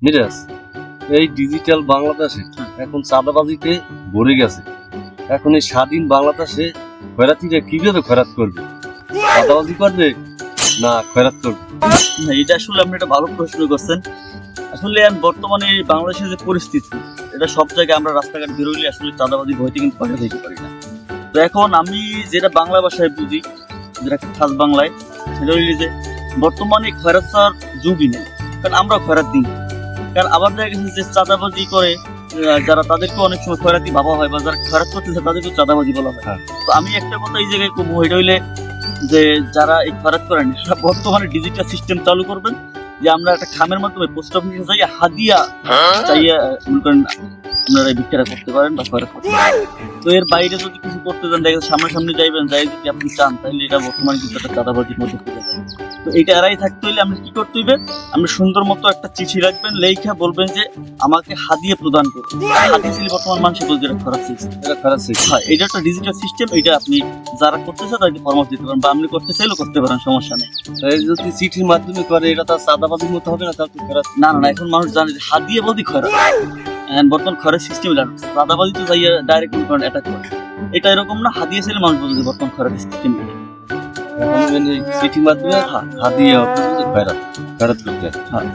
মিরাজ, এই ডিজিটাল বাংলাদেশে এখন চাঁদাবাজিতে ভরে গেছে। এখন এই স্বাধীন বাংলাদেশে খয়রাতিরা কিভাবে খয়রাত করবে? চাঁদাবাজি করবে না খয়রাত করবে? না, এটা আসলে আপনি একটা ভালো প্রশ্ন করছেন। আসলে বর্তমানে বাংলাদেশের যে পরিস্থিতি, এটা সব জায়গায় আমরা রাস্তাঘাট বেরোইলে আসলে চাঁদাবাজি ভয়তে কিন্তু পাঠিয়ে দিতে পারি না। তো এখন আমি যেটা বাংলা ভাষায় বুঝি, যেটা খাস বাংলায়, সেটা হইলে যে বর্তমানে খয়রাত ছাড়ার যুগই নেই, কারণ আমরা খয়রাত দিই। কারণ আবার দেখা গেছে যে চাঁদাবাজি করে যারা, তাদেরকে অনেক সময় খয়রাতি ভাবা হয়, বা যারা খয়রাত করতেছে তাদেরকে চাঁদাবাজি বলা হয়। তো আমি একটা কথা এই জায়গায় কমবো, এটা হইলে যে যারা এই খয়রাত করেন তারা বর্তমানে ডিজিটাল সিস্টেম চালু করবেন, যে আমরা একটা খামের মাধ্যমে পোস্ট অফিসে যাই হাদিয়া চাইয়া মনে করেন আপনারা বিক্রি করতে পারেন বা খয়রাত করতে পারেন। তো এর বাইরে যদি কিছু করতে চান, দেখা যাচ্ছে সামনাসামনি যাইবেন, যাই যদি আপনি চান, তাহলে এটা বর্তমানে কিন্তু একটা চাঁদাবাজির মধ্যে পড়ে যায়। তো এইটা এড়াই থাকতে হইলে আমরা কি করতে হইবে, আমরা সুন্দর মতো একটা চিঠি রাখবেন, লেখা বলবেন যে আমাকে হাদিয়া প্রদান করুন। হাদিয়া ছিল বর্তমান মানুষের বলছে এটা খরচ সিস্টেম। এটা খয়রাত শিখছে। হয়, এটা একটা ডিজিটাল সিস্টেম। এটা আপনি যারা করতে চান তাদেরকে পরামর্শ দিতে পারেন, বা আপনি করতে চাইলেও করতে পারেন, সমস্যা নেই। এই যদি চিঠির মাধ্যমে করে, এটা তার চাঁদাবাজির মতো হবে না? তার তো খয়রাত। না না না, এখন মানুষ জানে যে হাদিয়া বলতে খরচ। বর্তমান খরচ সিস্টেম চাঁদাবাজি তো যাইয়া ডাইরেক্ট অ্যাটাক করে। এটা এরকম না, হাদিয়া ছিল মানুষ বলছে যে বর্তমান খরচ সিস্টেম। এখন চিঠির মাধ্যমে হাদিয়ে খয়রাত করতে হয়।